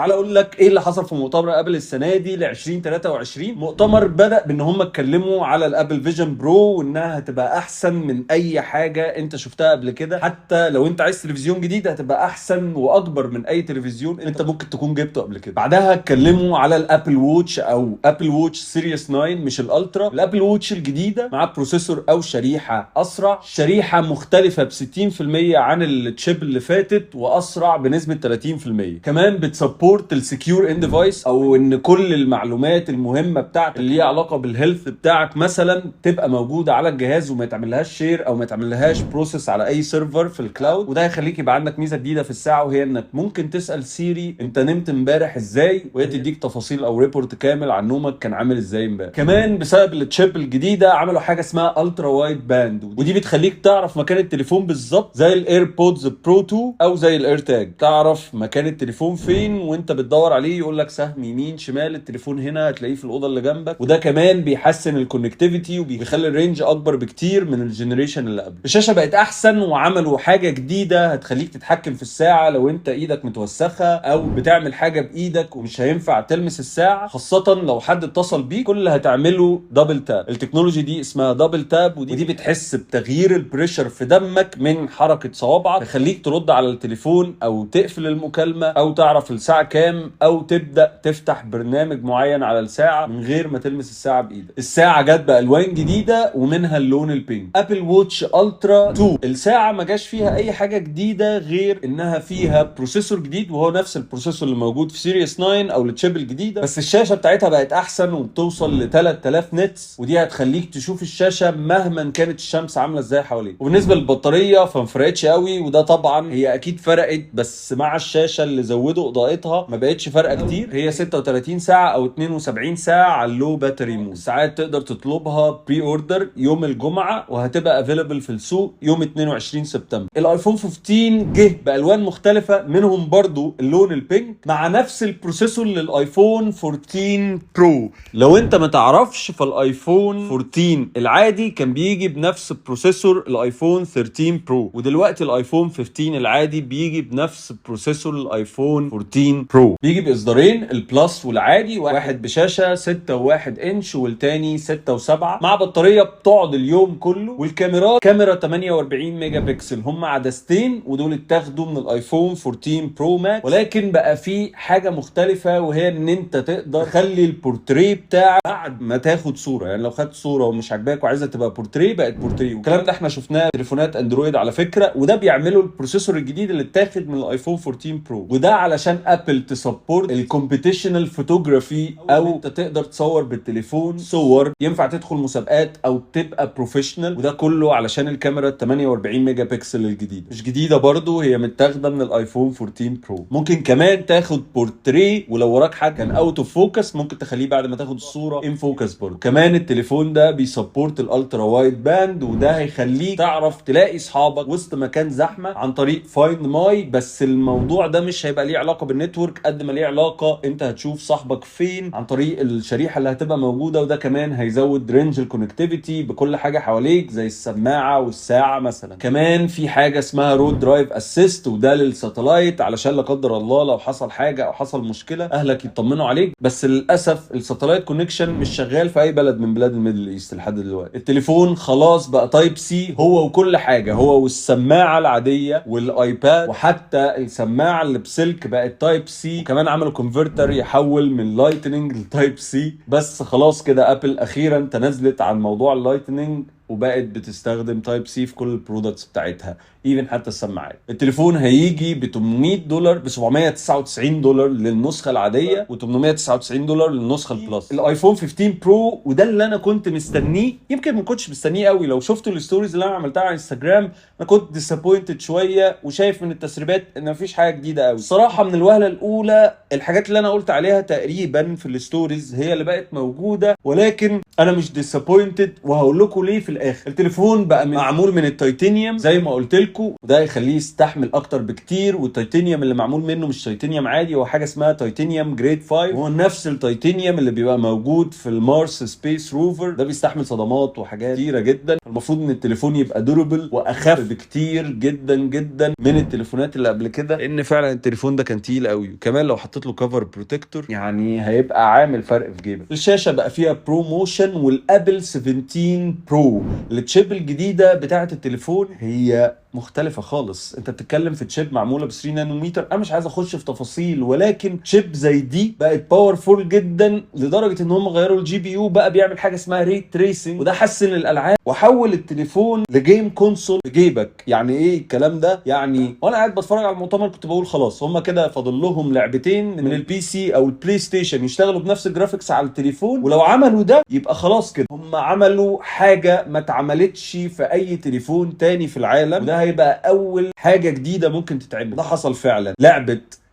تعال اقول لك ايه اللي حصل في مؤتمر ابل السنه دي ل 2023. مؤتمر بدا بان هم اتكلموا على الابل فيجن برو وانها هتبقى احسن من اي حاجه انت شفتها قبل كده، حتى لو انت عايز تلفزيون جديد هتبقى احسن واكبر من اي تلفزيون انت ممكن تكون جبته قبل كده. بعدها اتكلموا على الابل ووتش او ابل ووتش سيريس 9 مش الالترا، الابل ووتش الجديده مع بروسيسور او شريحه اسرع، شريحه مختلفه ب 60% عن التشيب اللي فاتت واسرع بنسبه 30%. كمان بتسبورت السكيور ان ديفايس او ان كل المعلومات المهمه بتاعتك اللي ليها علاقه بالهيلث بتاعك مثلا تبقى موجوده على الجهاز وما يتعملهاش شير او ما يتعملهاش بروسيس على اي سيرفر في الكلاود. وده هيخليك يبقى عندك ميزه جديده في الساعه، وهي انك ممكن تسال سيري انت نمت امبارح ازاي وهي تديك تفاصيل او ريبورت كامل عن نومك كان عامل ازاي امبارح. كمان بسبب التشيب الجديده عملوا حاجه اسمها الترا وايد باند، ودي بتخليك تعرف مكان التليفون بالظبط زي الايربودز برو 2 او زي الاير تاج، تعرف مكان التليفون فين وانت بتدور عليه يقول لك سهم يمين شمال التليفون هنا هتلاقيه في الاوضه اللي جنبك. وده كمان بيحسن الكونكتيفيتي وبيخلي الرينج اكبر بكتير من الجنريشن اللي قبل. الشاشه بقت احسن وعملوا حاجه جديده هتخليك تتحكم في الساعه لو انت ايدك متوسخه او بتعمل حاجه بايدك ومش هينفع تلمس الساعه، خاصه لو حد اتصل بيك. كل اللي هتعمله دبل تاب. التكنولوجي دي اسمها دبل تاب، ودي بتحس بتغيير البريشر في دمك من حركه صوابعك، تخليك ترد على التليفون او تقفل المكالمه او تعرف الساعه كام او تبدا تفتح برنامج معين على الساعه من غير ما تلمس الساعه بايدك. الساعه جت بالوان جديده ومنها اللون البينك. ابل ووتش الترا 2 الساعه ما جاش فيها اي حاجه جديده غير انها فيها بروسيسور جديد وهو نفس البروسيسور اللي موجود في سيريس 9 او التشيب الجديده، بس الشاشه بتاعتها بقت احسن وبتوصل ل 3000 نتس، ودي هتخليك تشوف الشاشه مهما كانت الشمس عامله ازاي حواليك. وبالنسبه للبطاريه فما فرقتش قوي، وده طبعا هي اكيد فرقت بس مع الشاشه اللي زودوا اضاءتها ما بقتش فارقه كتير. هي 36 ساعه او 72 ساعه على اللو باتري مود. الساعات تقدر تطلبها بري اوردر يوم الجمعه وهتبقى افيلبل في السوق يوم 22 سبتمبر. الايفون 15 جه بالوان مختلفه منهم برضو اللون البينك مع نفس البروسيسور للايفون 14 برو. لو انت ما تعرفش فالايفون 14 العادي كان بيجي بنفس بروسيسور الايفون 13 برو، ودلوقتي الايفون 15 العادي بيجي بنفس بروسيسور الايفون 14 برو. بيجي باصدارين، البلس والعادي، واحد بشاشه 6.1 انش والتاني 6.7، مع بطاريه بتقعد اليوم كله. والكاميرات كاميرا 48 ميجا بكسل، هم عدستين ودول اتاخدوا من الايفون 14 برو ماكس، ولكن بقى في حاجه مختلفه وهي ان انت تقدر تخلي البورتريه بتاعك بعد ما تاخد صوره. يعني لو خدت صوره ومش عاجباك وعايزها تبقى بورتريه بقت بورتريه. والكلام ده احنا شفناه في تليفونات اندرويد على فكره، وده بيعمله البروسيسور الجديد اللي اتاخد من الايفون 14 برو. وده علشان ابل تسبورت الكومبيتيشنال فوتوغرافي، او انت تقدر تصور بالتليفون صور ينفع تدخل مسابقات او تبقى بروفيشنال. وده كله علشان الكاميرا 48 ميجا بكسل الجديده، مش جديده برضو، هي متاخده من الايفون 14 برو. ممكن كمان تاخد بورتريه ولو وراك حد كان اوت اوف فوكس ممكن تخليه بعد ما تاخد الصوره ان فوكس برضو. كمان التليفون ده بيسبورت الالترا وايد باند، وده هيخليك تعرف تلاقي اصحابك وسط مكان زحمه عن طريق فايند ماي. بس الموضوع ده مش هيبقى ليه علاقه بالنتورك قد ما ليه علاقه انت هتشوف صاحبك فين عن طريق الشريحه اللي هتبقى موجوده. وده كمان هيزود رينج الكونكتيفيتي بكل حاجه حواليك زي السماعه والساعه مثلا. كمان في حاجه اسمها رود درايف اسيست، وده للساتلايت علشان لا قدر الله لو حصل حاجه او حصل مشكله اهلك يطمنوا عليك. بس للاسف الساتلايت كونكشن مش شغال في اي بلد من بلاد الميدل ايست لحد دلوقتي. التليفون خلاص بقى تايب سي هو وكل حاجه، هو والسماعه العاديه والايباد وحتى السماعه اللي بسلك بقت تايب سي. كمان عملوا كونفرتر يحول من لايتنينج لتايب سي. بس خلاص كده ابل اخيرا تنازلت عن موضوع اللايتنينج وبقت بتستخدم تايب سي في كل البرودكتس بتاعتها، ايفن حتى السماعات. التليفون هيجي ب $800 ب $799 للنسخه العاديه و$899 للنسخه البلس. الايفون 15 برو وده اللي انا كنت مستنيه، يمكن ما كنتش مستنيه قوي. لو شفتوا الستوريز اللي انا عملتها على انستجرام انا كنت ديسابوينتد شويه وشايف من التسريبات ان مفيش حاجه جديده قوي الصراحه. من الوهله الاولى الحاجات اللي انا قلت عليها تقريبا في الستوريز هي اللي بقت موجوده، ولكن انا مش ديسابوينتد وهقول لكم ليه في الاخر. التليفون بقى معمول من التيتانيوم زي ما قلت لكم، لكم، وده هيخليه يستحمل اكتر بكتير. والتيتانيوم اللي معمول منه مش تيتانيوم عادي، هو حاجه اسمها تيتانيوم جريد 5، هو نفس التيتانيوم اللي بيبقى موجود في المارس سبيس روفر. ده بيستحمل صدمات وحاجات كتيره جدا. المفروض ان التليفون يبقى دوربل واخف بكتير جدا جدا من التليفونات اللي قبل كده، لان فعلا التليفون ده كان تقيل قوي. وكمان لو حطيت له كفر بروتكتور يعني هيبقى عامل فرق في جيبك. الشاشه بقى فيها برو موشن، والابل 17 برو التشيب الجديده بتاعه التليفون هي مختلفة خالص. انت بتتكلم في تشيب معمولة ب 3 نانومتر. انا مش عايز اخش في تفاصيل، ولكن تشيب زي دي بقت باورفول جدا لدرجة ان هم غيروا الجي بي يو، بقى بيعمل حاجة اسمها ري تريسنج، وده حسن الالعاب وحول التليفون لجيم كونسول في جيبك. يعني ايه الكلام ده؟ يعني وانا قاعد بتفرج على المؤتمر كنت بقول خلاص هم كده فاضل لهم لعبتين من البي سي او البلاي ستيشن يشتغلوا بنفس الجرافيكس على التليفون، ولو عملوا ده يبقى خلاص كده هم عملوا حاجة ما اتعملتش في اي تليفون تاني في العالم، وده هيبقى اول حاجه جديده ممكن تتعمل. ده حصل فعلا.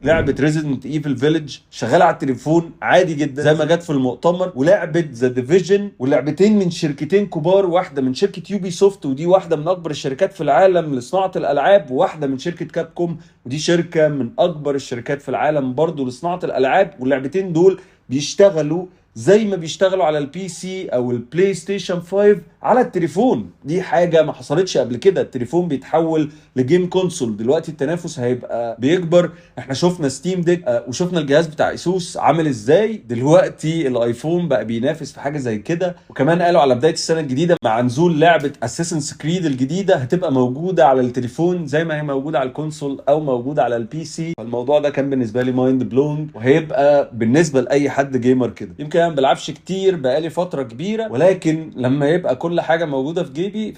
لعبه ريزيدنت ايفل فيلج شغاله على التليفون عادي جدا زي ما جت في المؤتمر، ولعبه ذا ديفيجن، واللعبتين من شركتين كبار، واحده من شركه يوبي سوفت ودي واحده من اكبر الشركات في العالم لصناعه الالعاب، وواحده من شركه كاب كوم ودي شركه من اكبر الشركات في العالم برضو لصناعه الالعاب. واللعبتين دول بيشتغلوا زي ما بيشتغلوا على البي سي او البلاي ستيشن 5 على التليفون. دي حاجة ما حصلتش قبل كده. التليفون بيتحول لجيم كونسول. دلوقتي التنافس هيبقى بيكبر. احنا شفنا ستيم ديك وشفنا الجهاز بتاع اسوس عامل ازاي. دلوقتي الايفون بقى بينافس في حاجة زي كده. وكمان قالوا على بداية السنة الجديدة مع نزول لعبة اساسنز كريد الجديدة هتبقى موجودة على التليفون زي ما هي موجودة على الكونسول او موجودة على البي سي. فالموضوع ده كان بالنسبة لي مايند بلون، وهيبقى بالنسبة لأي حد جيمر كده. يمكن انا ما بلعبش كتير بقالي فترة كبيرة، ولكن لما يبقى كل حاجة موجودة في جيبي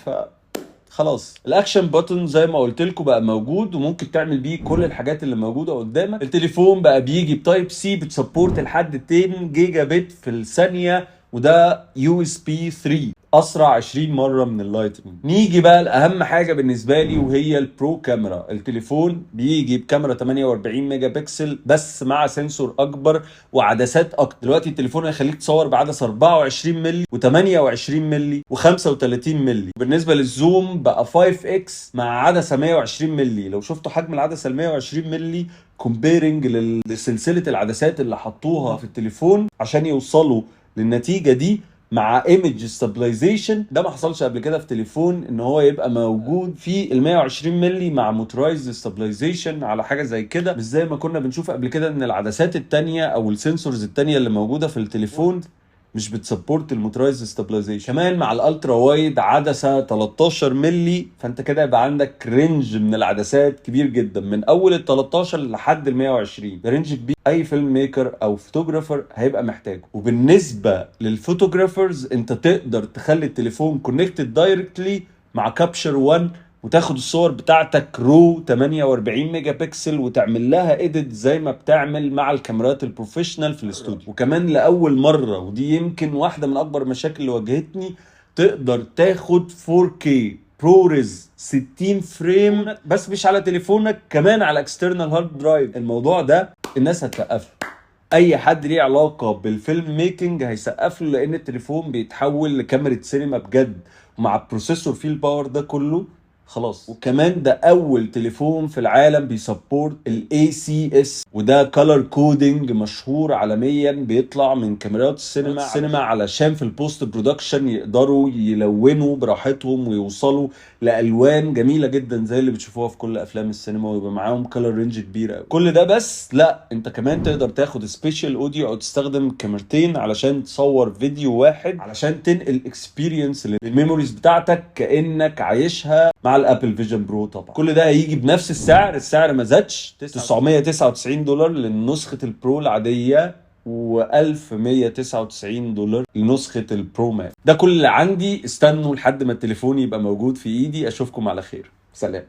خلاص. الاكشن بutton زي ما قلت لكم بقى موجود، وممكن تعمل بيه كل الحاجات اللي موجوده قدامك. التليفون بقى بيجي بتايب سي بتسبورت لحد 10 جيجا بت في الثانيه، وده يو اس بي 3 اسرع 20 مره من اللايتنج. نيجي بقى لاهم حاجه بالنسبه لي وهي البرو كاميرا. التليفون بيجي بكاميرا 48 ميجا بكسل بس مع سنسور اكبر وعدسات اكتر. دلوقتي التليفون هيخليك تصور بعدسه 24 مللي و28 مللي و35 مللي. بالنسبه للزوم بقى 5 اكس مع عدسه 120 مللي. لو شفتوا حجم العدسه ال 120 مللي كومبيرنج لسلسله العدسات اللي حطوها في التليفون عشان يوصلوا للنتيجه دي مع ايمج ستابلايزيشن، ده ما حصلش قبل كده في تليفون ان هو يبقى موجود في ال 120 مللي مع موتورايزد ستابلايزيشن على حاجه زي كده. مش زي ما كنا بنشوف قبل كده ان العدسات التانية او السنسورز التانية اللي موجوده في التليفون مش بتسبورت الموتورايزد ستابلايزيشن. كمان مع الالترا وايد عدسه 13 مللي، فانت كده يبقى عندك رينج من العدسات كبير جدا من اول ال 13 لحد ال 120. ده رينج كبير اي فيلم ميكر او فوتوغرافر هيبقى محتاجه. وبالنسبه للفوتوغرافرز انت تقدر تخلي التليفون كونكتد دايركتلي مع كابشر 1 وتاخد الصور بتاعتك رو 48 ميجا بكسل وتعمل لها ايديت زي ما بتعمل مع الكاميرات البروفيشنال في الاستوديو. وكمان لاول مره، ودي يمكن واحده من اكبر المشاكل اللي واجهتني، تقدر تاخد 4K بروريز 60 فريم بس مش على تليفونك، كمان على اكسترنال هارد درايف. الموضوع ده الناس هتسقف له. اي حد ليه علاقه بالفيلم ميكنج هيسقف له، لان التليفون بيتحول لكاميرا سينما بجد، ومع البروسيسور فيه الباور ده كله خلاص. وكمان ده اول تليفون في العالم بيسبورت الاي سي اس، وده كولر كودينج مشهور عالميا بيطلع من كاميرات السينما علشان في البوست برودكشن يقدروا يلونوا براحتهم ويوصلوا لالوان جميله جدا زي اللي بتشوفوها في كل افلام السينما، ويبقى معاهم كولر رينج كبير قوي. كل ده بس لا، انت كمان تقدر تاخد سبيشال اوديو او تستخدم كاميرتين علشان تصور فيديو واحد، علشان تنقل اكسبيرينس للميموريز بتاعتك كانك عايشها مع الابل فيجن برو. طبعا كل ده هيجي بنفس السعر ما زادش، $999 لنسخه البرو العاديه و1199 دولار لنسخه البرو ماكس. ده كل اللي عندي. استنوا لحد ما التليفون يبقى موجود في ايدي. اشوفكم على خير. سلام.